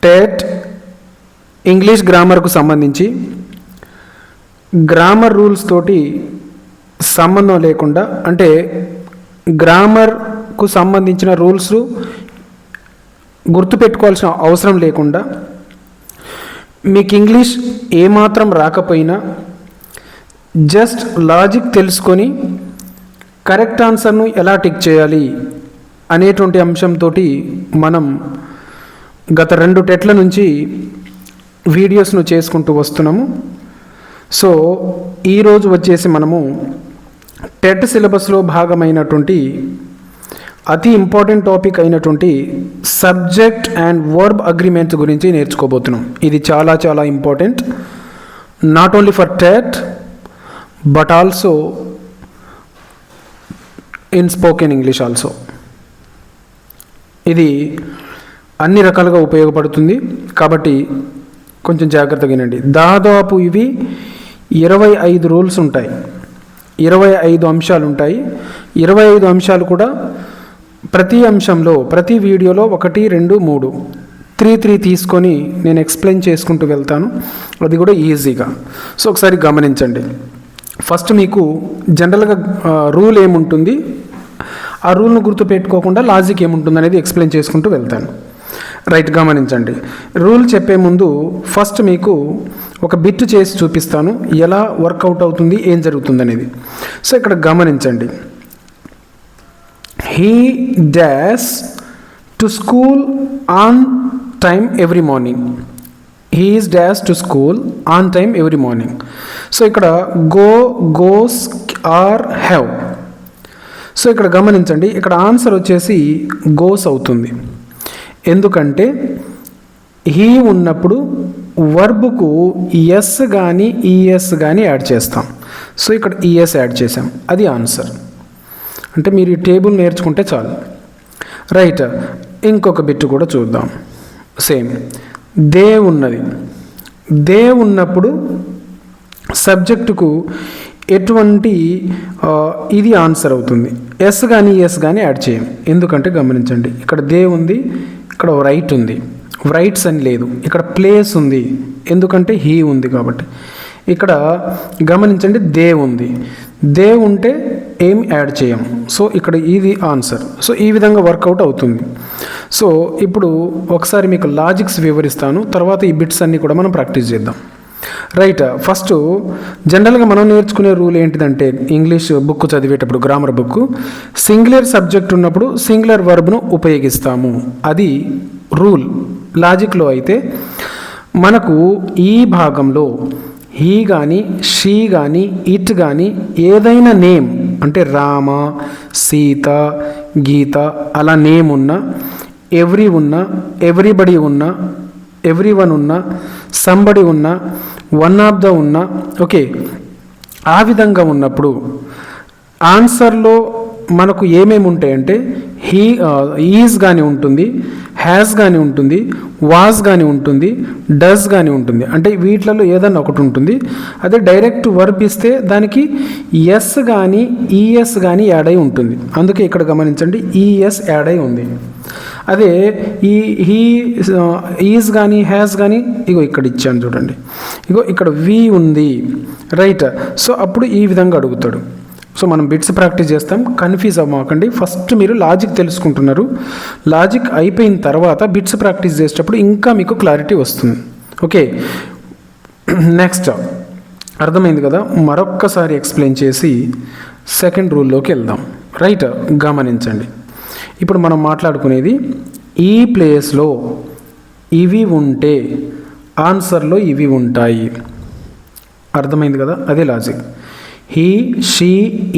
TET English గ్రామర్కు సంబంధించి grammar rules తోటి సంబంధం లేకుండా, అంటే గ్రామర్కు సంబంధించిన రూల్స్ గుర్తుపెట్టుకోవాల్సిన అవసరం లేకుండా, మీకు ఇంగ్లీష్ ఏమాత్రం రాకపోయినా జస్ట్ లాజిక్ తెలుసుకొని కరెక్ట్ ఆన్సర్ను ఎలా టిక్ చేయాలి అనేటువంటి అంశంతో మనం గత 2 టెట్ల నుంచి వీడియోస్ను చేసుకుంటూ వస్తున్నాము. సో ఈరోజు వచ్చేసి మనము టెట్ సిలబస్లో భాగమైనటువంటి అతి ఇంపార్టెంట్ టాపిక్ అయినటువంటి సబ్జెక్ట్ అండ్ వర్బ్ అగ్రిమెంట్స్ గురించి నేర్చుకోబోతున్నాం. ఇది చాలా చాలా important, not only for TET but also in spoken English also. ఇది అన్ని రకాలుగా ఉపయోగపడుతుంది కాబట్టి కొంచెం జాగ్రత్తగా వినండి. దాదాపు ఇవి 25 రూల్స్ ఉంటాయి, 25 అంశాలు ఉంటాయి. 25 అంశాలు కూడా ప్రతి అంశంలో ప్రతి వీడియోలో 1, 2, 3, 3 తీసుకొని నేను ఎక్స్ప్లెయిన్ చేసుకుంటూ వెళ్తాను, అది కూడా ఈజీగా. సో ఒకసారి గమనించండి. ఫస్ట్ మీకు జనరల్గా రూల్ ఏముంటుంది, ఆ రూల్ను గుర్తుపెట్టుకోకుండా లాజిక్ ఏముంటుంది అనేది ఎక్స్ప్లెయిన్ చేసుకుంటూ వెళ్తాను. రైట్, గమనించండి. రూల్ చెప్పే ముందు ఫస్ట్ మీకు ఒక బిట్ చేసి చూపిస్తాను, ఎలా వర్కౌట్ అవుతుంది, ఏం జరుగుతుంది అనేది. సో ఇక్కడ గమనించండి. He dash to school on time every morning. He is dash to school on time every morning. So ఇక్కడ go, goes are have. So ఇక్కడ గమనించండి, ఇక్కడ ఆన్సర్ వచ్చేసి గోస్ అవుతుంది. ఎందుకంటే హీ ఉన్నప్పుడు వర్బుకు ఎస్ కానీ ఈఎస్ కానీ యాడ్ చేస్తాం. సో ఇక్కడ ఈఎస్ యాడ్ చేసాం, అది ఆన్సర్. అంటే మీరు ఈ టేబుల్ నేర్చుకుంటే చాలు. రైట్, ఇంకొక బిట్ కూడా చూద్దాం. సేమ్ దే ఉన్నది. దే ఉన్నప్పుడు సబ్జెక్టుకు ఎటువంటి ఇది ఆన్సర్ అవుతుంది. ఎస్ కానీ ఎస్ కానీ యాడ్ చేయం, ఎందుకంటే గమనించండి, ఇక్కడ దే ఉంది, ఇక్కడ రైట్ ఉంది, రైట్స్ అని లేదు. ఇక్కడ ప్లేస్ ఉంది, ఎందుకంటే హీ ఉంది కాబట్టి. ఇక్కడ గమనించండి, దే ఉంది. దే ఉంటే ఏం యాడ్ చేయం, సో ఇక్కడ ఇది ఆన్సర్. సో ఈ విధంగా వర్కౌట్ అవుతుంది. సో ఇప్పుడు ఒకసారి మీకు లాజిక్స్ వివరిస్తాను, తర్వాత ఈ బిట్స్ అన్నీ కూడా మనం ప్రాక్టీస్ చేద్దాం. రైట్, ఫస్ట్ జనరల్గా మనం నేర్చుకునే రూల్ ఏంటిదంటే, ఇంగ్లీష్ బుక్ చదివేటప్పుడు గ్రామర్ బుక్ సింగులర్ సబ్జెక్ట్ ఉన్నప్పుడు సింగులర్ వర్బ్ను ఉపయోగిస్తాము, అది రూల్. లాజిక్లో అయితే మనకు ఈ భాగంలో హీ కానీ షీ కానీ ఇట్ కానీ ఏదైనా నేమ్, అంటే రామ, సీత, గీత అలా నేమ్ ఉన్నా, ఎవ్రీ ఉన్నా, ఎవ్రీబడి ఉన్నా, ఎవ్రీవన్ ఉన్నా, సంబడి ఉన్నా, వన్ ఆఫ్ ద ఉన్నా, ఓకే, ఆ విధంగా ఉన్నప్పుడు ఆన్సర్లో మనకు ఏమేమి ఉంటాయంటే ఈజ్ కానీ ఉంటుంది, హ్యాస్ కానీ ఉంటుంది, వాజ్ కానీ ఉంటుంది, డస్ కానీ ఉంటుంది. అంటే వీటిలలో ఏదన్నా ఒకటి ఉంటుంది. అదే డైరెక్ట్ వర్బ్ ఇస్తే దానికి ఎస్ కానీ ఈఎస్ కానీ యాడ్ అయి ఉంటుంది. అందుకే ఇక్కడ గమనించండి, ఈఎస్ యాడ్ అయి ఉంది. అదే హీ ఈజ్ కానీ హ్యాస్ కానీ ఇగో ఇక్కడ ఇచ్చాను చూడండి, ఇగో ఇక్కడ వి ఉంది. రైట్, సో అప్పుడు ఈ విధంగా అడుగుతాడు. సో మనం బిట్స్ ప్రాక్టీస్ చేస్తాం, కన్ఫ్యూజ్ అవ్వకండి. ఫస్ట్ మీరు లాజిక్ తెలుసుకుంటున్నారు, లాజిక్ అయిపోయిన తర్వాత బిట్స్ ప్రాక్టీస్ చేసేటప్పుడు ఇంకా మీకు క్లారిటీ వస్తుంది. ఓకే, నెక్స్ట్ అర్థమైంది కదా, మరొక్కసారి ఎక్స్ప్లెయిన్ చేసి సెకండ్ రూల్లోకి వెళ్దాం. రైట్, గమనించండి. ఇప్పుడు మనం మాట్లాడుకునేది ఈ ప్లేస్లో ఇవి ఉంటే ఆన్సర్లో ఇవి ఉంటాయి. అర్థమైంది కదా, అదే లాజిక్. హీ, షీ,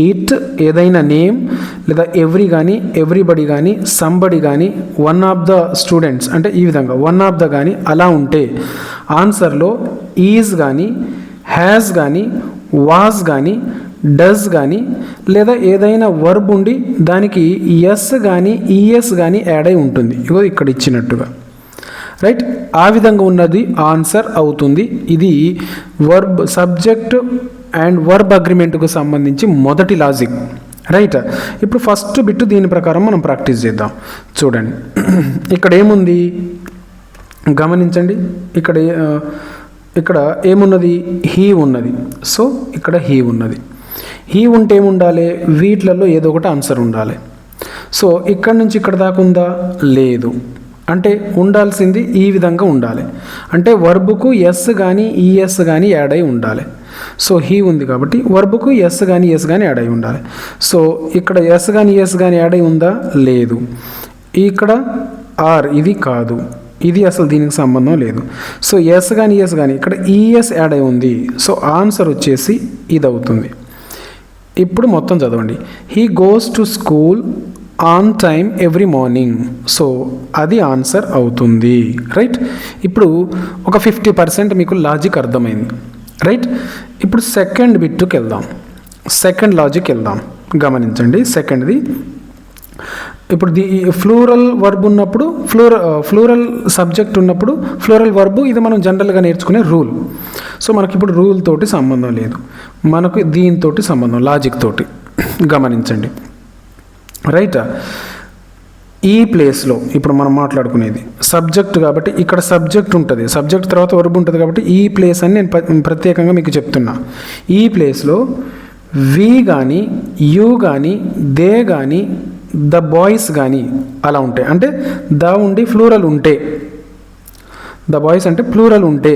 ఇట్ ఏదైనా నేమ్ లేదా ఎవ్రీ కానీ, ఎవ్రీబడి కానీ, సంబడి కానీ, వన్ ఆఫ్ ద స్టూడెంట్స్ అంటే ఈ విధంగా వన్ ఆఫ్ ద కానీ అలా ఉంటే ఆన్సర్లో ఈజ్ కానీ, హ్యాస్ కానీ, వాజ్ కానీ, డస్ కానీ లేదా ఏదైనా వర్బ్ ఉండి దానికి ఎస్ కానీ ఈఎస్ కానీ యాడ్ అయి ఉంటుంది. ఇగో ఇక్కడ ఇచ్చినట్టుగా. రైట్, ఆ విధంగా ఉన్నది ఆన్సర్ అవుతుంది. ఇది వర్బ్ సబ్జెక్ట్ అండ్ వర్బ్ అగ్రిమెంట్కు సంబంధించి మొదటి లాజిక్. రైట్, ఇప్పుడు ఫస్ట్ బిట్ దీని ప్రకారం మనం ప్రాక్టీస్ చేద్దాం. చూడండి, ఇక్కడ ఏముంది, గమనించండి, ఇక్కడ ఏమున్నది, హీ ఉన్నది. సో ఇక్కడ హీ ఉన్నది. హీ ఉంటే ఏముండాలి, వీటిలలో ఏదో ఒకటి ఆన్సర్ ఉండాలి. సో ఇక్కడ నుంచి ఇక్కడ దాకా ఉందా, లేదు. అంటే ఉండాల్సింది ఈ విధంగా ఉండాలి. అంటే వర్బుకు ఎస్ కానీ ఈఎస్ కానీ యాడ్ అయి ఉండాలి. సో హీ ఉంది కాబట్టి వర్బుకు ఎస్ కానీ ఎస్ కానీ యాడ్ అయి ఉండాలి. సో ఇక్కడ ఎస్ కానీ ఈఎస్ కానీ యాడ్ అయి ఉందా, లేదు. ఇక్కడ ఆర్, ఇది కాదు, ఇది అసలు దీనికి సంబంధం లేదు. సో ఎస్ కానీ ఈఎస్ కానీ ఇక్కడ ఈఎస్ యాడ్ అయి ఉంది. సో ఆన్సర్ వచ్చేసి ఇది అవుతుంది. ఇప్పుడు మొత్తం చదవండి. He goes to school on time every morning. So అది ఆన్సర్ అవుతుంది. రైట్. ఇప్పుడు ఒక 50% మీకు లాజిక్ అర్థమైంది. రైట్. ఇప్పుడు సెకండ్ బిట్టుకి వెళ్దాం, సెకండ్ లాజిక్ వెళ్దాం. గమనించండి సెకండ్ది. ఇప్పుడు ఫ్లూరల్ వర్బ్ ఉన్నప్పుడు, ఫ్లూరల్ సబ్జెక్ట్ ఉన్నప్పుడు ఫ్లూరల్ వర్బ్, ఇది మనం జనరల్గా నేర్చుకునే రూల్. సో మనకి ఇప్పుడు రూల్ తోటి సంబంధం లేదు, మనకు దీంతోటి సంబంధం, లాజిక్ తోటి. గమనించండి. రైట్. ఈ ప్లేస్లో ఇప్పుడు మనం మాట్లాడుకునేది సబ్జెక్ట్ కాబట్టి ఇక్కడ సబ్జెక్ట్ ఉంటుంది, సబ్జెక్ట్ తర్వాత వర్బ్ ఉంటుంది కాబట్టి ఈ ప్లేస్ అని నేను ప్రత్యేకంగా మీకు చెప్తున్నా. ఈ ప్లేస్లో వి కానీ, యూ కానీ, దే కానీ, ద బాయ్స్ కానీ అలా ఉంటాయి. అంటే ద ఉండి ఫ్లూరల్ ఉంటే, ద బాయ్స్ అంటే ప్లూరల్ ఉంటే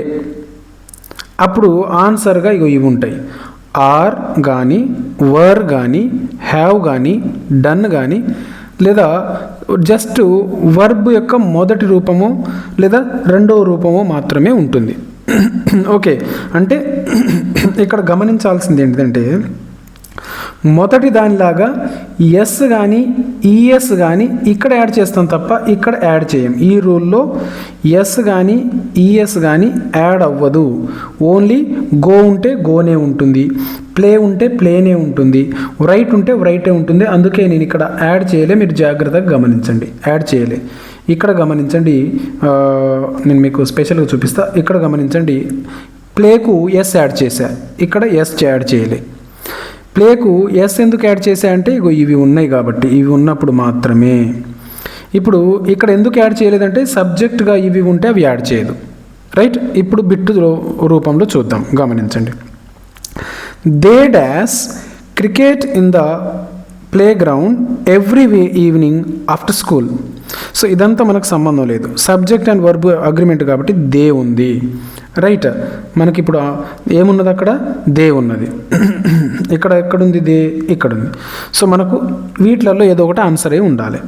అప్పుడు ఆన్సర్గా ఇవి ఉంటాయి. ఆర్ కానీ, వర్ కానీ, హ్యావ్ కానీ, డన్ కానీ, లేదా జస్ట్ వర్బ్ యొక్క మొదటి రూపము లేదా రెండవ రూపము మాత్రమే ఉంటుంది. ఓకే. అంటే ఇక్కడ గమనించాల్సింది ఏంటంటే మొదటి దానిలాగా ఎస్ కానీ ఈఎస్ కానీ ఇక్కడ యాడ్ చేస్తాం తప్ప ఇక్కడ యాడ్ చేయం. ఈ రూల్లో ఎస్ కానీ ఈఎస్ కానీ యాడ్ అవ్వదు. ఓన్లీ గో ఉంటే గోనే ఉంటుంది, ప్లే ఉంటే ప్లేనే ఉంటుంది, రైట్ ఉంటే రైటే ఉంటుంది. అందుకే నేను ఇక్కడ యాడ్ చేయలే, మీరు జాగ్రత్తగా గమనించండి. యాడ్ చేయలే. ఇక్కడ గమనించండి, నేను మీకు స్పెషల్గా చూపిస్తా. ఇక్కడ గమనించండి, ప్లేకు ఎస్ యాడ్ చేశా, ఇక్కడ ఎస్ యాడ్ చేయలే. ప్లేకు ఎస్ ఎందుకు యాడ్ చేశా అంటే ఇవి ఉన్నాయి కాబట్టి, ఇవి ఉన్నప్పుడు మాత్రమే. ఇప్పుడు ఇక్కడ ఎందుకు యాడ్ చేయలేదంటే సబ్జెక్ట్గా ఇవి ఉంటే అవి యాడ్ చేయదు. రైట్. ఇప్పుడు బిట్టు రూపంలో చూద్దాం. గమనించండి. They dash cricket in the play ground every evening after school. So ఇదంతా మనకు సంబంధం లేదు, సబ్జెక్ట్ అండ్ వర్బ్ అగ్రిమెంట్ కాబట్టి దే ఉంది. రైట్. మనకి ఇప్పుడు ఏమున్నది, అక్కడ దే ఉన్నది. ఇక్కడ ఎక్కడుంది దే, ఇక్కడ ఉంది. సో మనకు వీటిలలో ఏదో ఒకటి ఆన్సర్ అయి ఉండాలి.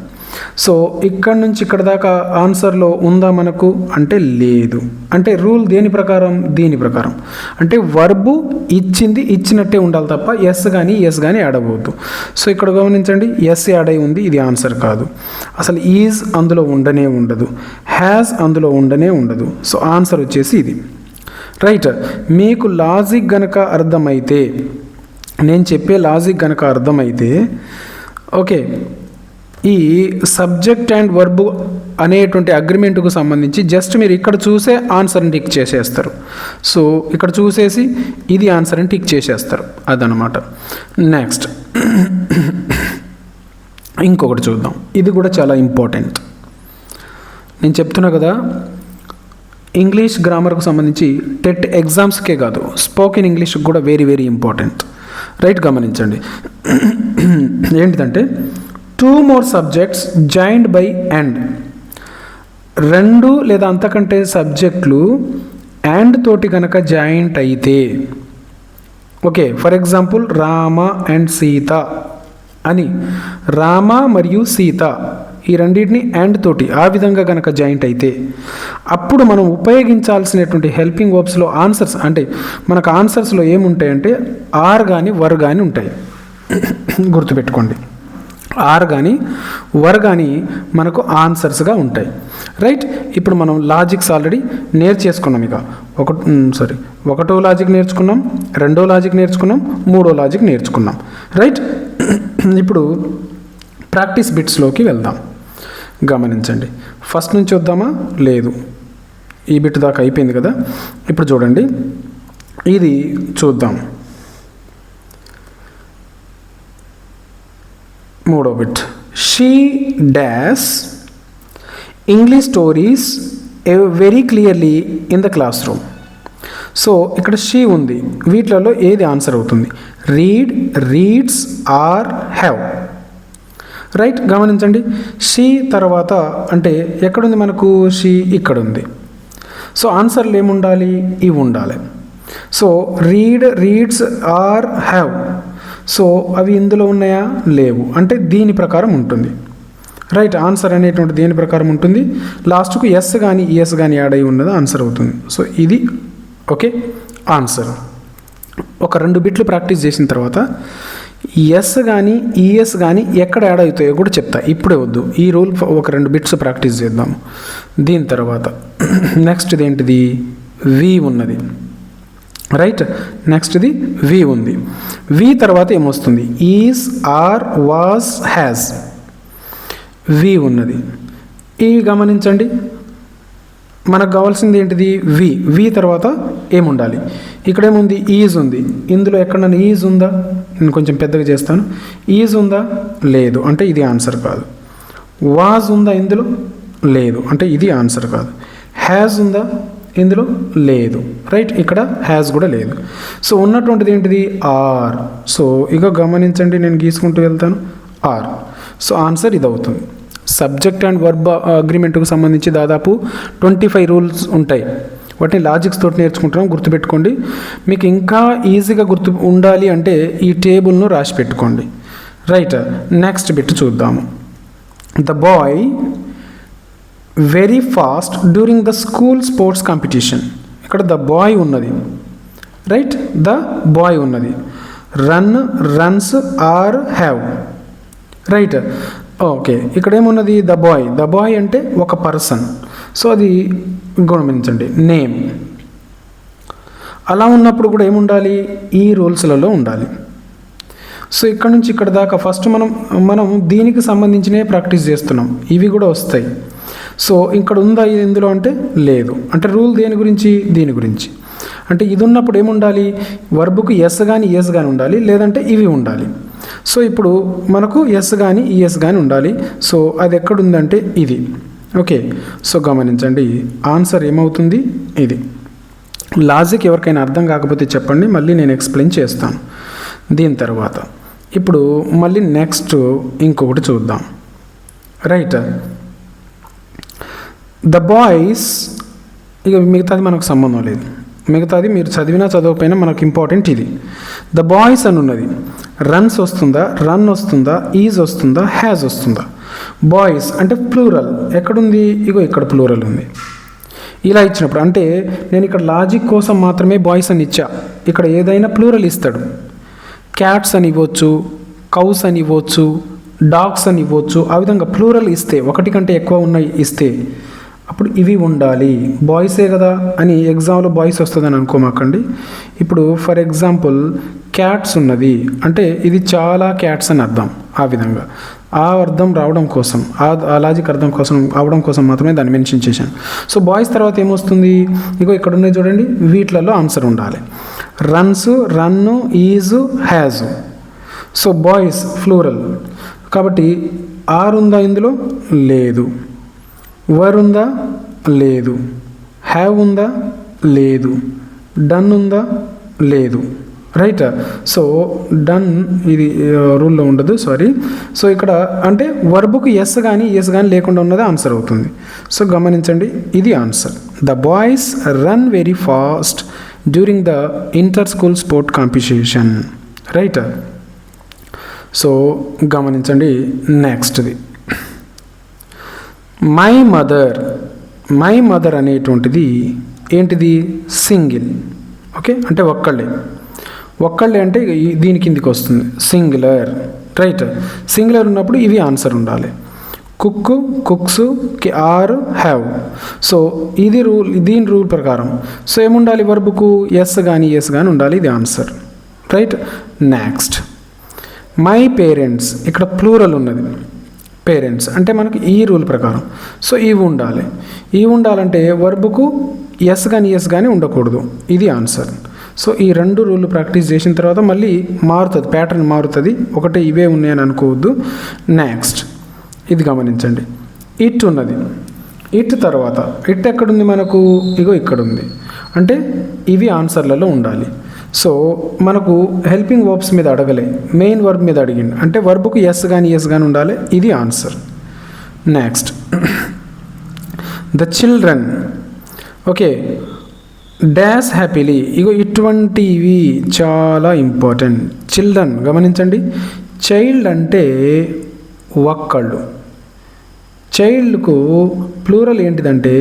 సో ఇక్కడ నుంచి ఇక్కడ దాకా ఆన్సర్లో ఉందా మనకు అంటే లేదు. అంటే రూల్ దేని ప్రకారం, దీని ప్రకారం. అంటే వర్బు ఇచ్చింది ఇచ్చినట్టే ఉండాలి తప్ప ఎస్ కానీ ఎస్ కానీ యాడ్ అవ్వద్దు. సో ఇక్కడ గమనించండి, ఎస్ యాడ్ అయి ఉంది, ఇది ఆన్సర్ కాదు. అసలు ఈజ్ అందులో ఉండనే ఉండదు, హ్యాస్ అందులో ఉండనే ఉండదు. సో ఆన్సర్ వచ్చేసి ఇది. రైట్. మీకు లాజిక్ గనక అర్థమైతే, నేను చెప్పే లాజిక్ గనక అర్థమైతే, ఓకే, ఈ సబ్జెక్ట్ అండ్ వర్బ్ అనేటువంటి అగ్రిమెంట్కు సంబంధించి జస్ట్ మీరు ఇక్కడ చూసే ఆన్సర్ని టిక్ చేసేస్తారు. సో ఇక్కడ చూసేసి ఇది ఆన్సర్ని టిక్ చేసేస్తారు, అదనమాట. నెక్స్ట్ ఇంకొకటి చూద్దాం, ఇది కూడా చాలా ఇంపార్టెంట్. నేను చెప్తున్నా కదా, ఇంగ్లీష్ గ్రామర్కు సంబంధించి టెట్ ఎగ్జామ్స్కే కాదు, స్పోకెన్ ఇంగ్లీష్కి కూడా వెరీ వెరీ ఇంపార్టెంట్. రైట్. గమనించండి. ఏంటిదంటే 2 more subjects joined by and. 2 లేదా అంతకంటే సబ్జెక్టులు అండ్ తోటి కనుక జాయింట్ అయితే, okay, for example Rama and Sita అని, రామ మరియు సీత ఈ రెండింటిని అండ్ తోటి ఆ విధంగా కనుక జాయింట్ అయితే అప్పుడు మనం ఉపయోగించాల్సినటువంటి హెల్పింగ్ వర్బ్స్లో ఆన్సర్స్, అంటే మనకు ఆన్సర్స్లో ఏముంటాయంటే ఆర్ కానీ వర్ కానీ ఉంటాయి. గుర్తుపెట్టుకోండి, ఆర్ కానీ వర్ కానీ మనకు ఆన్సర్స్గా ఉంటాయి. రైట్. ఇప్పుడు మనం లాజిక్స్ ఆల్రెడీ నేర్చేసుకున్నాం. ఇక ఒకటో లాజిక్ నేర్చుకున్నాం, రెండో లాజిక్ నేర్చుకున్నాం, మూడో లాజిక్ నేర్చుకున్నాం. రైట్. ఇప్పుడు ప్రాక్టీస్ బిట్స్లోకి వెళ్దాం. గమనించండి. ఫస్ట్ నుంచి వద్దామా, లేదు, ఈ బిట్ దాకా అయిపోయింది కదా. ఇప్పుడు చూడండి, ఇది చూద్దాం. మూడో bit. She dash English stories very clearly in the classroom. So ఇక్కడ షీ ఉంది, వీటిలలో ఏది ఆన్సర్ అవుతుంది? Read, reads or have. Right, గమనించండి. షీ తర్వాత అంటే ఎక్కడుంది మనకు? షీ ఇక్కడ ఉంది. సో ఆన్సర్లు ఏముండాలి? ఇవి ఉండాలి. So read, reads or have. So అవి ఇందులో ఉన్నాయా? లేవు. అంటే దీని ప్రకారం ఉంటుంది. రైట్, ఆన్సర్ అనేటువంటి దేని ప్రకారం ఉంటుంది? లాస్ట్కు ఎస్ కానీ ఈఎస్ కానీ యాడ్ అయి ఉన్నది ఆన్సర్ అవుతుంది. సో ఇది ఓకే ఆన్సర్. ఒక 2 బిట్లు ప్రాక్టీస్ చేసిన తర్వాత ఎస్ కానీ ఈఎస్ కానీ ఎక్కడ యాడ్ అవుతాయో కూడా చెప్తా. ఇప్పుడే వద్దు, ఈ రూల్ ఒక 2 బిట్స్ ప్రాక్టీస్ చేద్దాం. దీని తర్వాత నెక్స్ట్ది ఏంటిది? వి ఉన్నది. రైట్, నెక్స్ట్ది వి ఉంది. వి తర్వాత ఏమొస్తుంది? Is, are, was, has. V ఉన్నది. ఇవి గమనించండి. మనకు కావాల్సింది ఏంటిది? వి. వి తర్వాత ఏముండాలి? ఇక్కడేముంది? ఈజ్ ఉంది. ఇందులో ఎక్కడన్నా ఈజ్ ఉందా? నేను కొంచెం పెద్దగా చేస్తాను. ఈజ్ ఉందా? లేదు. అంటే ఇది ఆన్సర్ కాదు. వాజ్ ఉందా ఇందులో? లేదు. అంటే ఇది ఆన్సర్ కాదు. హ్యాజ్ ఉందా ఇందులో? లేదు. రైట్, ఇక్కడ హ్యాజ్ కూడా లేదు. సో ఉన్నటువంటిది ఏంటిది? ఆర్. సో ఇక గమనించండి, నేను గీసుకుంటూ వెళ్తాను. ఆర్. సో ఆన్సర్ ఇది అవుతుంది. సబ్జెక్ట్ అండ్ వర్బ్ అగ్రిమెంట్కు సంబంధించి దాదాపు 25 రూల్స్ ఉంటాయి. వాటిని లాజిక్స్ తోటి నేర్చుకుంటున్నాం, గుర్తుపెట్టుకోండి. మీకు ఇంకా ఈజీగా గుర్తు ఉండాలి అంటే ఈ టేబుల్ను రాసి పెట్టుకోండి. రైట్, నెక్స్ట్ బిట్ చూద్దాము. The boy very fast during the school sports competition. ఇక్కడ ద బాయ్ ఉన్నది. రైట్, ద బాయ్ ఉన్నది. Run, runs or have. Right, okay. ఇక్కడ ఏమున్నది? The boy. ద బాయ్ అంటే ఒక పర్సన్. సో అది గమనించండి, నేమ్. అలా ఉన్నప్పుడు కూడా ఏముండాలి? ఈ రూల్స్లలో ఉండాలి. సో ఇక్కడ నుంచి ఇక్కడ దాకా ఫస్ట్ మనం దీనికి సంబంధించినవి ప్రాక్టీస్ చేస్తున్నాం. ఇవి కూడా వస్తాయి. సో ఇక్కడ ఉందా ఇందులో అంటే? లేదు. అంటే రూల్ దేని గురించి? దీని గురించి. అంటే ఇది ఉన్నప్పుడు ఏముండాలి? వర్బుకు ఎస్ కానీ ఈఎస్ కానీ ఉండాలి, లేదంటే ఇవి ఉండాలి. సో ఇప్పుడు మనకు ఎస్ కానీ ఈఎస్ కానీ ఉండాలి. సో అది ఎక్కడుందంటే ఇది. ఓకే, సో గమనించండి, ఆన్సర్ ఏమవుతుంది? ఇది. లాజిక్ ఎవరికైనా అర్థం కాకపోతే చెప్పండి, మళ్ళీ నేను ఎక్స్ప్లెయిన్ చేస్తాను. దీని తర్వాత ఇప్పుడు మళ్ళీ నెక్స్ట్ ఇంకొకటి చూద్దాం. Right, the boys. ఇక మిగతాది మనకు సంబంధం లేదు. మిగతాది మీరు చదివినా చదవకపోయినా మనకు ఇంపార్టెంట్ ఇది. ద బాయ్స్ అని ఉన్నది. రన్స్ వస్తుందా? రన్ వస్తుందా? ఈజ్ వస్తుందా? హ్యాజ్ వస్తుందా? బాయ్స్ అంటే ప్లూరల్. ఎక్కడుంది? ఇగో ఇక్కడ ప్లూరల్ ఉంది. ఇలా ఇచ్చినప్పుడు అంటే నేను ఇక్కడ లాజిక్ కోసం మాత్రమే బాయ్స్ అని ఇచ్చా. ఇక్కడ ఏదైనా ప్లూరల్ ఇస్తాడు. క్యాట్స్ అని ఇవ్వచ్చు, కౌస్ అని ఇవ్వచ్చు, డాగ్స్ అని ఇవ్వచ్చు. ఆ విధంగా ప్లూరల్ ఇస్తే, ఒకటి కంటే ఎక్కువ ఉన్నాయి ఇస్తే అప్పుడు ఇవి ఉండాలి. బాయ్సే కదా అని ఎగ్జామ్లో బాయ్స్ వస్తుందని అనుకోమాకండి. ఇప్పుడు ఫర్ ఎగ్జాంపుల్ క్యాట్స్ ఉన్నది అంటే ఇది చాలా క్యాట్స్ అని అర్థం. ఆ విధంగా ఆ అర్థం రావడం కోసం, ఆ లాజిక్ అర్థం కోసం అవడం కోసం మాత్రమే దాన్ని మెన్షన్ చేశాను. సో బాయ్స్ తర్వాత ఏమొస్తుంది? ఇగో ఇక్కడ ఉన్నాయి చూడండి, వీటిలలో ఆన్సర్ ఉండాలి. Runs, run, is, has. So boys plural కాబట్టి ఆర్ ఉందా ఇందులో? లేదు. వర్ ఉందా? లేదు. హ్యావ్ ఉందా? లేదు. డన్ ఉందా? లేదు. రైట్, సో డన్ ఇది రూల్లో ఉండదు, సారీ. సో ఇక్కడ అంటే వర్బుకు ఎస్ కానీ ఎస్ కానీ లేకుండా ఉన్నది ఆన్సర్ అవుతుంది. సో గమనించండి, ఇది answer. The boys run very fast during the inter school sport competition. Right, so గమనించండి నెక్స్ట్ది. మై మదర్ అనేటువంటిది ఏంటిది? సింగిల్. ఓకే, అంటే ఒక్కళ్ళే అంటే దీని కిందికి వస్తుంది, సింగులర్. రైట్, సింగులర్ ఉన్నప్పుడు ఇవి ఆన్సర్ ఉండాలి. Cook, cooks, or, have. So ఇది రూల్, దీని రూల్ ప్రకారం సో ఏముండాలి? వర్బుకు ఎస్ కానీ ఎస్ కానీ ఉండాలి. ఇది answer. Right, next my parents. ఇక్కడ ప్లూరల్ ఉన్నది. పేరెంట్స్ అంటే మనకు ఈ రూల్ ప్రకారం సో ఇవి ఉండాలి. ఇవి ఉండాలంటే వర్బుకు ఎస్ కానీ ఎస్ కానీ ఉండకూడదు. ఇది ఆన్సర్. సో ఈ 2 రూల్ ప్రాక్టీస్ చేసిన తర్వాత మళ్ళీ మారుతుంది, ప్యాటర్న్ మారుతుంది. ఒకటే ఇవే ఉన్నాయని అనుకోవద్దు. నెక్స్ట్ ఇది గమనించండి, ఇట్ ఉన్నది. ఇట్ తర్వాత ఇట్ ఎక్కడుంది మనకు, ఇగో ఇక్కడ ఉంది. అంటే ఇవి ఆన్సర్లలో ఉండాలి. సో మనకు హెల్పింగ్ వర్బ్స్ మీద అడగలే, మెయిన్ వర్బ్ మీద అడిగింది. అంటే వర్బ్కు ఎస్ కానీ ఉండాలి. ఇది answer. Next the children. Okay, dash happily. ఇగో ఇటువంటివి చాలా ఇంపార్టెంట్. చిల్డ్రన్ గమనించండి. చైల్డ్ అంటే ఒక్కళ్ళు. చైల్డ్కు ప్లూరల్ ఏంటిదంటే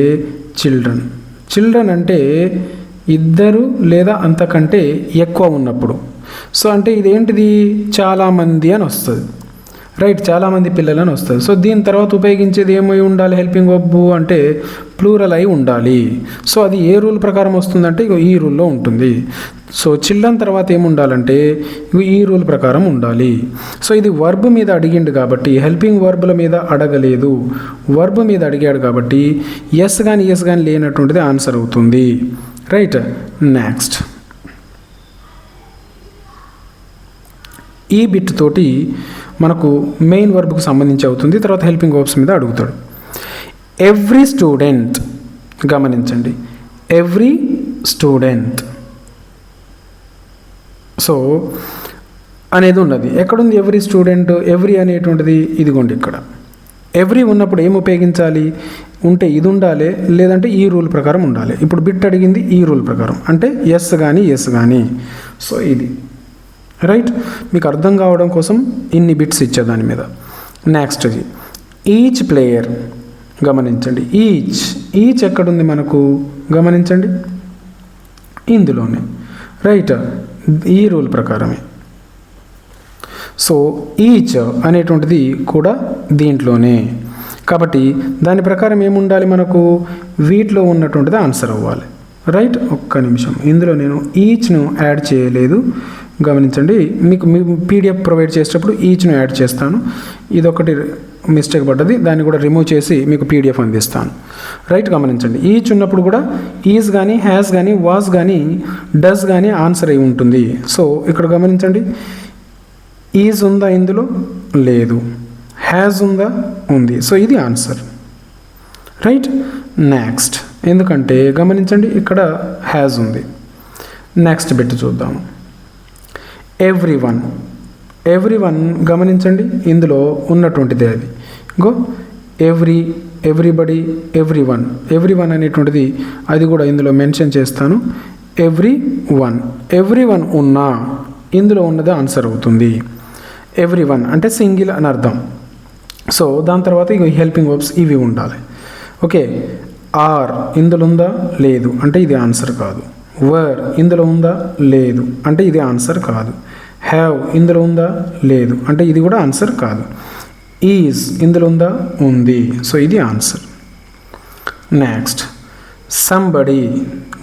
చిల్డ్రన్. చిల్డ్రన్ అంటే ఇద్దరు లేదా అంతకంటే ఎక్కువ ఉన్నప్పుడు. సో అంటే ఇదేంటిది, చాలామంది అని వస్తుంది, రైట్, చాలామంది పిల్లలు అని వస్తుంది. సో దీని తర్వాత ఉపయోగించేది ఏమై ఉండాలి, హెల్పింగ్ వర్బ్ అంటే ప్లూరల్ అయి ఉండాలి. సో అది ఏ రూల్ ప్రకారం వస్తుందంటే ఇగో ఈ రూల్లో ఉంటుంది. సో చిల్డ్రన్ తర్వాత ఏముండాలంటే ఈ రూల్ ప్రకారం ఉండాలి. సో ఇది వర్బ్ మీద అడిగిండు కాబట్టి, హెల్పింగ్ వర్బ్ల మీద అడగలేదు, వర్బ్ మీద అడిగాడు కాబట్టి ఎస్ కానీ లేనటువంటిది ఆన్సర్ అవుతుంది, రైట్. నెక్స్ట్ ఈ బిట్ తోటి మనకు మెయిన్ వర్బ్కు సంబంధించి అవుతుంది. తర్వాత హెల్పింగ్ వర్బ్స్ మీద అడుగుతాడు. Every student. గమనించండి, ఎవ్రీ స్టూడెంట్ సో అనేది ఉన్నది. ఎక్కడుంది ఎవ్రీ స్టూడెంట్? ఎవ్రీ అనేటువంటిది ఇదిగోండి ఇక్కడ. ఎవ్రీ ఉన్నప్పుడు ఏం ఉపయోగించాలి, ఉంటే ఇది ఉండాలి, లేదంటే ఈ రూల్ ప్రకారం ఉండాలి. ఇప్పుడు బిట్ అడిగింది ఈ రూల్ ప్రకారం, అంటే ఎస్ కానీ. సో ఇది రైట్. మీకు అర్థం కావడం కోసం ఇన్ని బిట్స్ ఇచ్చే దాని మీద. నెక్స్ట్ ఇది ఈచ్ ప్లేయర్. గమనించండి, ఈచ్ ఎక్కడుంది మనకు, గమనించండి, ఇందులోనే, రైట్, ఈ రూల్ ప్రకారమే. సో ఈచ్ అనేటువంటిది కూడా దీంట్లోనే కాబట్టి దాని ప్రకారం ఏముండాలి మనకు, వీటిలో ఉన్నటువంటిది ఆన్సర్ అవ్వాలి, రైట్. ఒక్క నిమిషం, ఇందులో నేను ఈచ్ను యాడ్ చేయలేదు, గమనించండి. మీకు పీడిఎఫ్ ప్రొవైడ్ చేసేటప్పుడు ఈచ్ను యాడ్ చేస్తాను. ఇదొకటి మిస్టేక్ పడ్డది, దాన్ని కూడా రిమూవ్ చేసి మీకు పీడిఎఫ్ అందిస్తాను, రైట్. గమనించండి, ఈచ్ ఉన్నప్పుడు కూడా ఈజ్ కానీ, హ్యాస్ కానీ, వాస్ కానీ, డస్ కానీ ఆన్సర్ అయి ఉంటుంది. సో ఇక్కడ గమనించండి, ఈజ్ ఉందా ఇందులో, లేదు. హ్యాస్ ఉందా, ఉంది. సో ఇది ఆన్సర్, రైట్. నెక్స్ట్ ఎందుకంటే గమనించండి ఇక్కడ హ్యాస్ ఉంది. నెక్స్ట్ బిట్ చూద్దాము. ఎవ్రీ వన్ గమనించండి, ఇందులో ఉన్నటువంటిదే అది. గో ఎవ్రీబడి, ఎవ్రీ వన్ అనేటువంటిది అది కూడా ఇందులో మెన్షన్ చేస్తాను. ఎవ్రీ వన్ ఉన్నా ఇందులో ఉన్నది ఆన్సర్ అవుతుంది. ఎవ్రీ వన్ అంటే సింగిల్ అని అర్థం. సో దాని తర్వాత ఇక హెల్పింగ్ వర్బ్స్ ఇవి ఉండాలి. ఓకే, ఆర్ ఇందులో ఉందా, లేదు, అంటే ఇది ఆన్సర్ కాదు. వర్ ఇందులో ఉందా, లేదు, అంటే ఇది ఆన్సర్ కాదు. హ్యావ్ ఇందులో ఉందా, లేదు, అంటే ఇది కూడా ఆన్సర్ కాదు. ఈజ్ ఇందులో ఉందా, ఉంది, సో ఇది ఆన్సర్. Next somebody.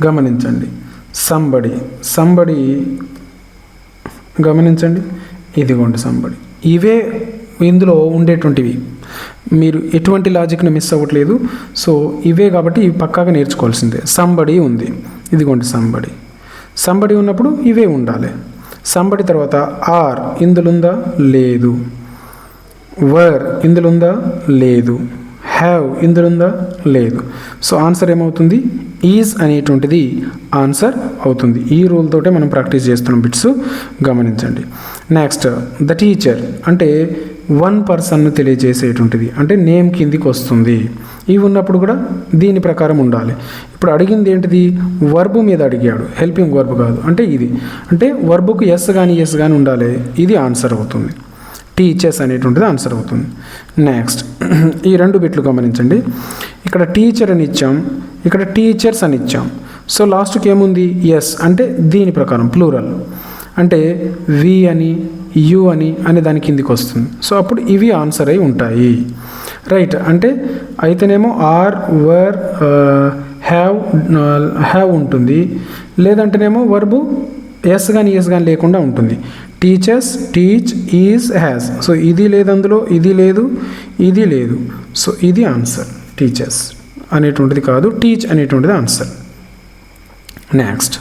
గమనించండి, సంబడి గమనించండి, ఇదిగోండి సంబడి. ఇవే ఇందులో ఉండేటువంటివి, మీరు ఎటువంటి లాజిక్ను మిస్ అవ్వట్లేదు. సో ఇవే కాబట్టి ఇవి పక్కాగా నేర్చుకోవాల్సిందే. సంబడి ఉంది, ఇదిగోండి సంబడి ఉన్నప్పుడు ఇవే ఉండాలి. సంబడి తర్వాత ఆర్ ఇందులో ఉందా, లేదు. వర్ ఇందులో ఉందా, లేదు. హ్యావ్ ఇందులో ఉందా, లేదు. సో ఆన్సర్ ఏమవుతుంది, ఈజ్ అనేటువంటిది ఆన్సర్ అవుతుంది. ఈ రూల్ తోటే మనం ప్రాక్టీస్ చేస్తున్నాం బిట్స్, గమనించండి. నెక్స్ట్ ద టీచర్ అంటే వన్ పర్సన్ను తెలియజేసేటువంటిది, అంటే నేమ్ కిందికి వస్తుంది. ఇవి ఉన్నప్పుడు కూడా దీని ప్రకారం ఉండాలి. ఇప్పుడు అడిగింది ఏంటిది, వర్బ్ మీద అడిగాడు, హెల్పింగ్ వర్బ్ కాదు. అంటే ఇది అంటే వర్బుకు ఎస్ కానీ ఉండాలి, ఇది ఆన్సర్ అవుతుంది. టీచర్స్ అనేటువంటిది ఆన్సర్ అవుతుంది. నెక్స్ట్ ఈ రెండు బిట్లు గమనించండి, ఇక్కడ టీచర్ అని ఇచ్చాం, ఇక్కడ టీచర్స్ అని ఇచ్చాం. సో లాస్ట్కి ఏముంది, ఎస్, అంటే దీని ప్రకారం ప్లూరల్, అంటే వి అని, యు అని అనే దాని కిందికి వస్తుంది. సో అప్పుడు ఇవి ఆన్సర్ అయి ఉంటాయి, రైట్. అంటే అయితేనేమో ఆర్, వర్, హ్యావ్ ఉంటుంది, లేదంటేనేమో వర్బు ఎస్ కానీ లేకుండా ఉంటుంది. Teachers, teach, is, has. So ఇది లేదు, అందులో ఇది లేదు, ఇది లేదు. సో ఇది ఆన్సర్, టీచర్స్ అనేటువంటిది కాదు, టీచ్ అనేటువంటిది ఆన్సర్. నెక్స్ట్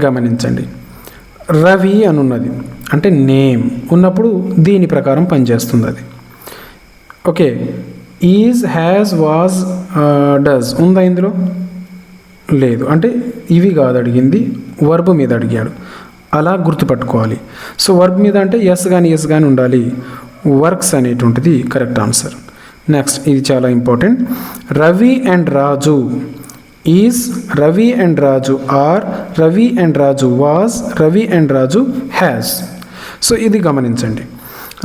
గమనించండి, రవి అని ఉన్నది, అంటే నేమ్ ఉన్నప్పుడు దీని ప్రకారం పనిచేస్తుంది అది. Okay, is, has, was, does ఉందా ఇందులో? లేదు. అంటే ఇవి కాదు అడిగింది, వర్బ్ మీద అడిగాడు. అలా గుర్తుపట్టుకోవాలి. సో వర్బ్ మీద అంటే ఎస్ కానీ ఉండాలి. వర్క్స్ అనేటువంటిది కరెక్ట్ ఆన్సర్. నెక్స్ట్, ఇది చాలా important. Ravi and Raju is, Ravi and Raju are, Ravi and Raju was, Ravi and Raju has. So ఇది గమనించండి.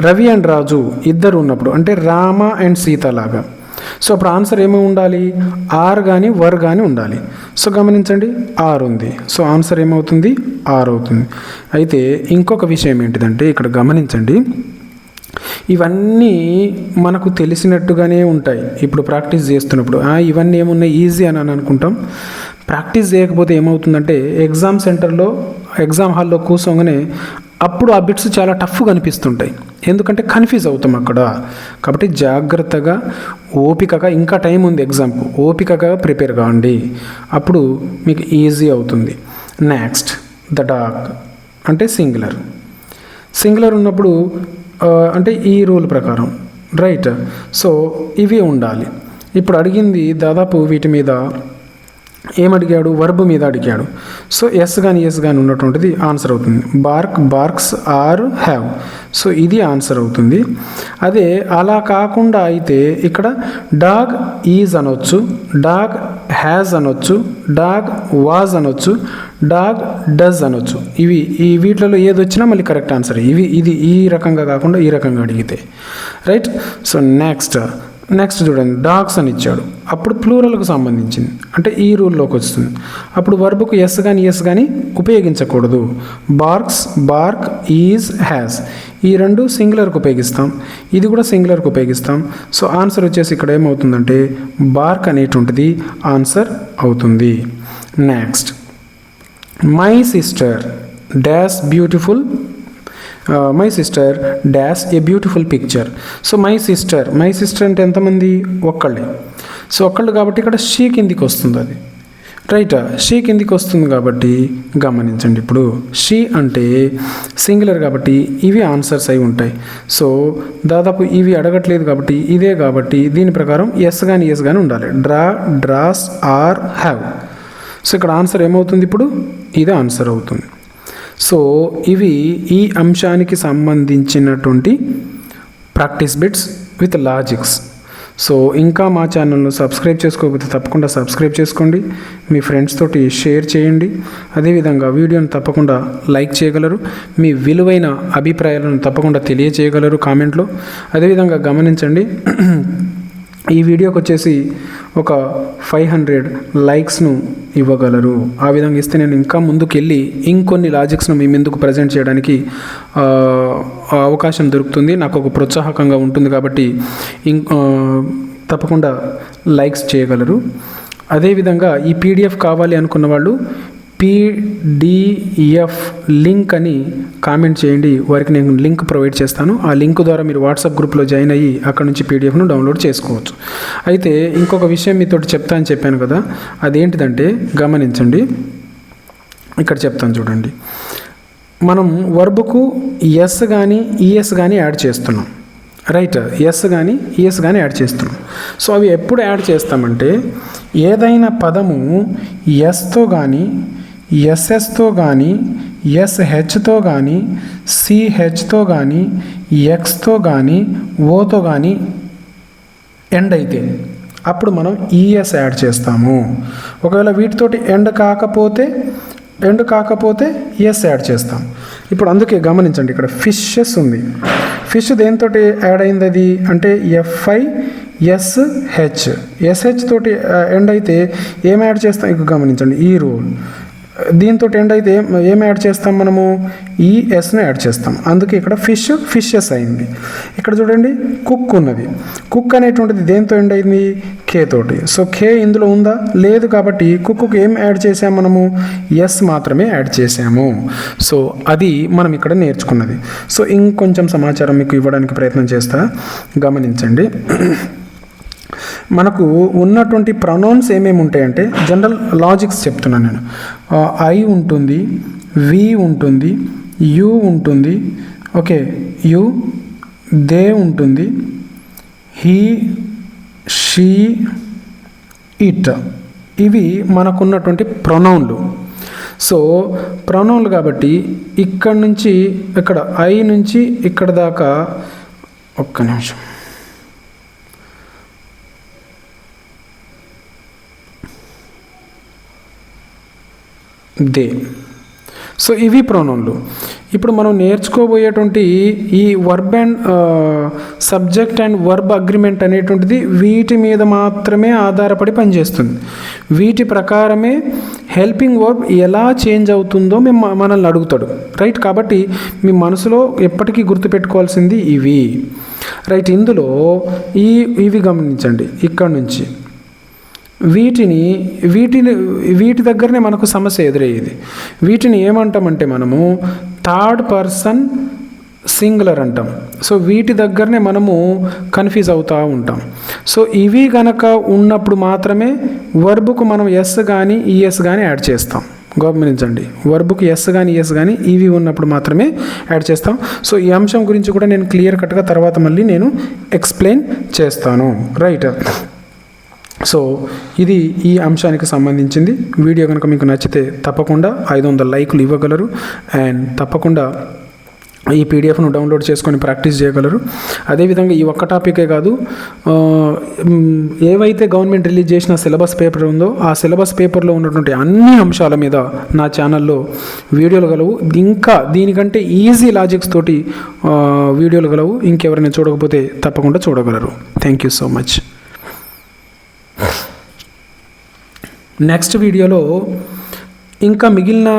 రవి అండ్ రాజు ఇద్దరు ఉన్నప్పుడు అంటే రామ అండ్ సీత లాగా. సో అప్పుడు ఆన్సర్ ఏమో ఉండాలి? ఆర్ కానీ వర్ కానీ ఉండాలి. సో గమనించండి, ఆర్ ఉంది. సో ఆన్సర్ ఏమవుతుంది? ఆర్ అవుతుంది. అయితే ఇంకొక విషయం ఏంటిదంటే ఇక్కడ గమనించండి, ఇవన్నీ మనకు తెలిసినట్టుగానే ఉంటాయి. ఇప్పుడు ప్రాక్టీస్ చేస్తున్నప్పుడు ఇవన్నీ ఏమున్నాయి ఈజీ అని అనుకుంటాం. ప్రాక్టీస్ చేయకపోతే ఏమవుతుందంటే ఎగ్జామ్ సెంటర్లో, ఎగ్జామ్ హాల్లో కూర్చోగానే అప్పుడు ఆ బిట్స్ చాలా టఫ్గా అనిపిస్తుంటాయి. ఎందుకంటే కన్ఫ్యూజ్ అవుతాం అక్కడ. కాబట్టి జాగ్రత్తగా, ఓపికగా, ఇంకా టైం ఉంది ఎగ్జామ్కు, ఓపికగా ప్రిపేర్ కావండి. అప్పుడు మీకు ఈజీ అవుతుంది. నెక్స్ట్, ద డాగ్ అంటే సింగులర్. సింగులర్ ఉన్నప్పుడు అంటే ఈ రూల్ ప్రకారం, రైట్. సో ఇవి ఉండాలి. ఇప్పుడు అడిగింది దాదాపు వీటి మీద ఏమడిగాడు? వర్బ్ మీద అడిగాడు. సో ఎస్ కానీ ఉన్నటువంటిది ఆన్సర్ అవుతుంది. Bark, barks, or, have. So ఇది ఆన్సర్ అవుతుంది. అదే అలా కాకుండా అయితే ఇక్కడ డాగ్ ఈజ్ అనొచ్చు, డాగ్ హ్యాజ్ అనొచ్చు, డాగ్ వాజ్ అనొచ్చు, డాగ్ డస్ అనొచ్చు. ఈ వీటిలో ఏది వచ్చినా మళ్ళీ కరెక్ట్ ఆన్సర్. ఇది ఈ రకంగా కాకుండా ఈ రకంగా అడిగితే, రైట్. సో నెక్స్ట్ చూడండి, డాగ్స్ అని ఇచ్చాడు. అప్పుడు ప్లూరల్కు సంబంధించింది అంటే ఈ రూల్లోకి వస్తుంది. అప్పుడు వర్బుకు ఎస్ కానీ ఉపయోగించకూడదు. బార్క్స్, బార్క్, ఈజ్, హ్యాస్ ఈ రెండు సింగులర్కి ఉపయోగిస్తాం. ఇది కూడా సింగులర్కి ఉపయోగిస్తాం. సో ఆన్సర్ వచ్చేసి ఇక్కడ ఏమవుతుందంటే బార్క్ అనేటువంటిది ఆన్సర్ అవుతుంది. Next, my sister dash beautiful, my sister dash a beautiful picture. So my sister అంటే ఎంతమంది? ఒక్కళ్ళే. సో ఒక్కళ్ళు కాబట్టి ఇక్కడ షీ కిందికి వస్తుంది. అది రైట్, షీ కిందికి వస్తుంది కాబట్టి గమనించండి. ఇప్పుడు షీ అంటే సింగులర్ కాబట్టి ఇవి ఆన్సర్స్ అయి ఉంటాయి. సో దాదాపు ఇవి అడగట్లేదు కాబట్టి ఇదే, కాబట్టి దీని ప్రకారం ఎస్ కానీ ఉండాలి. Draws, or, have. సో ఇక్కడ ఆన్సర్ ఏమవుతుంది? ఇప్పుడు ఇది ఆన్సర్ అవుతుంది. సో ఇవి ఈ అంశానికి సంబంధించినటువంటి practice bits with logics. So ఇంకా మా ఛానల్ను సబ్స్క్రైబ్ చేసుకోకపోతే తప్పకుండా సబ్స్క్రైబ్ చేసుకోండి. మీ ఫ్రెండ్స్ తోటి షేర్ చేయండి. అదేవిధంగా వీడియోను తప్పకుండా లైక్ చేయగలరు. మీ విలువైన అభిప్రాయాలను తప్పకుండా తెలియచేయగలరు కామెంట్లో. అదేవిధంగా గమనించండి, ఈ వీడియోకి వచ్చేసి ఒక 500 లైక్స్ను ఇవ్వగలరు. ఆ విధంగా ఇస్తే నేను ఇంకా ముందుకు వెళ్ళి ఇంకొన్ని లాజిక్స్ను మీ ముందుకు ప్రజెంట్ చేయడానికి అవకాశం దొరుకుతుంది. నాకు ఒక ప్రోత్సాహకంగా ఉంటుంది. కాబట్టి తప్పకుండా లైక్స్ చేయగలరు. అదేవిధంగా ఈ పీడిఎఫ్ కావాలి అనుకున్న వాళ్ళు PDF లింక్ అని కామెంట్ చేయండి. వారికి నేను లింక్ ప్రొవైడ్ చేస్తాను. ఆ లింక్ ద్వారా మీరు వాట్సాప్ గ్రూప్లో జాయిన్ అయ్యి అక్కడ నుంచి పీడిఎఫ్ను డౌన్లోడ్ చేసుకోవచ్చు. అయితే ఇంకొక విషయం మీతో చెప్పాను కదా, అదేంటిదంటే గమనించండి, ఇక్కడ చెప్తాను చూడండి. మనం వర్బుకు ఎస్ కానీ ఈఎస్ కానీ యాడ్ చేస్తున్నాం, రైట్. ఎస్ కానీ ఈఎస్ కానీ యాడ్ చేస్తున్నాం. సో అవి ఎప్పుడు యాడ్ చేస్తామంటే ఏదైనా పదము ఎస్తో కానీ, ఎస్ఎస్తో కానీ, ఎస్హెచ్తో కానీ, సిహెచ్తో కానీ, ఎక్స్తో కానీ, ఓతో కానీ ఎండ్ అయితే అప్పుడు మనం ఈఎస్ యాడ్ చేస్తాము. ఒకవేళ వీటితోటి ఎండ్ కాకపోతే ఎస్ యాడ్ చేస్తాం. ఇప్పుడు అందుకే గమనించండి, ఇక్కడ ఫిషెస్ ఉంది. ఫిష్ దేంతో యాడ్ అయింది అది అంటే ఎస్హెచ్ తోటి ఎండ్ అయితే ఏం యాడ్ చేస్తాం? ఇక గమనించండి, ఈ రూల్. దీంతో ఎండ్ అయితే ఏం యాడ్ చేస్తాం మనము? ఈఎస్ను యాడ్ చేస్తాం. అందుకే ఇక్కడ ఫిషెస్ అయింది. ఇక్కడ చూడండి, కుక్ ఉన్నది. కుక్ అనేటువంటిది దేంతో ఎండ్ అయింది? కే తోటి. సో కే ఇందులో ఉందా? లేదు. కాబట్టి కుక్కు ఏం యాడ్ చేసాము మనము? ఎస్ మాత్రమే యాడ్ చేసాము. సో అది మనం ఇక్కడ నేర్చుకున్నది. సో ఇంకొంచెం సమాచారం మీకు ఇవ్వడానికి ప్రయత్నం చేస్తా, గమనించండి. మనకు ఉన్నటువంటి ప్రొనౌన్స్ ఏమేమి ఉంటాయంటే జనరల్ లాజిక్స్ చెప్తున్నాను నేను. ఐ ఉంటుంది, వి ఉంటుంది, యు ఉంటుంది, ఓకే, యు, దే ఉంటుంది, హీ, షీ, ఇట్, ఇవి మనకున్నటువంటి ప్రొనౌన్లు. సో ప్రొనౌన్లు కాబట్టి ఇక్కడ నుంచి ఇక్కడ ఐ నుంచి ఇక్కడ దాకా ఒక్క నిమిషం, దే. సో ఇవి ప్రొనౌన్లు. ఇప్పుడు మనం నేర్చుకోబోయేటువంటి ఈ verb and subject and verb agreement అనేటువంటిది వీటి మీద మాత్రమే ఆధారపడి పనిచేస్తుంది. వీటి ప్రకారమే హెల్పింగ్ వర్బ్ ఎలా చేంజ్ అవుతుందో మనల్ని అడుగుతాడు, రైట్. కాబట్టి మీ మనసులో ఎప్పటికీ గుర్తుపెట్టుకోవాల్సింది ఇవి, రైట్. ఇందులో ఇవి గమనించండి. ఇక్కడ నుంచి వీటి దగ్గరనే మనకు సమస్య ఎదురయ్యేది. వీటిని ఏమంటామంటే మనము థర్డ్ పర్సన్ సింగులర్ అంటాం. సో వీటి దగ్గరనే మనము కన్ఫ్యూజ్ అవుతూ ఉంటాం. సో ఇవి గనక ఉన్నప్పుడు మాత్రమే వర్బుకు మనం ఎస్ కానీ ఈఎస్ కానీ యాడ్ చేస్తాం. గమనించండి, వర్బుకు ఎస్ కానీ ఈఎస్ కానీ ఇవి ఉన్నప్పుడు మాత్రమే యాడ్ చేస్తాం. సో ఈ అంశం గురించి కూడా నేను క్లియర్ కట్గా తర్వాత మళ్ళీ నేను ఎక్స్ప్లెయిన్ చేస్తాను, రైట్. సో ఇది ఈ అంశానికి సంబంధించింది. వీడియో కనుక మీకు నచ్చితే తప్పకుండా 500 లైకులు ఇవ్వగలరు. అండ్ తప్పకుండా ఈ పీడిఎఫ్ను డౌన్లోడ్ చేసుకొని ప్రాక్టీస్ చేయగలరు. అదేవిధంగా ఈ ఒక్క టాపికే కాదు, ఏవైతే గవర్నమెంట్ రిలీజ్ చేసిన సిలబస్ పేపర్ ఉందో ఆ సిలబస్ పేపర్లో ఉన్నటువంటి అన్ని అంశాల మీద నా ఛానల్లో వీడియోలు గలవు. ఇంకా దీనికంటే ఈజీ లాజిక్స్ తోటి వీడియోలు గలవు. ఇంకెవరైనా చూడకపోతే తప్పకుండా చూడగలరు. Thank you so much. Next వీడియోలో ఇంకా మిగిలిన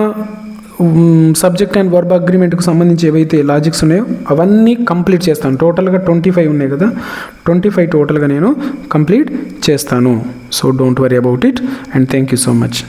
సబ్జెక్ట్ అండ్ వర్బ్ అగ్రిమెంట్కి సంబంధించి ఏవైతే లాజిక్స్ ఉన్నాయో అవన్నీ కంప్లీట్ చేస్తాను. టోటల్గా 25 ఉన్నాయి కదా, 25 టోటల్గా నేను కంప్లీట్ చేస్తాను. So don't worry about it and thank you so much.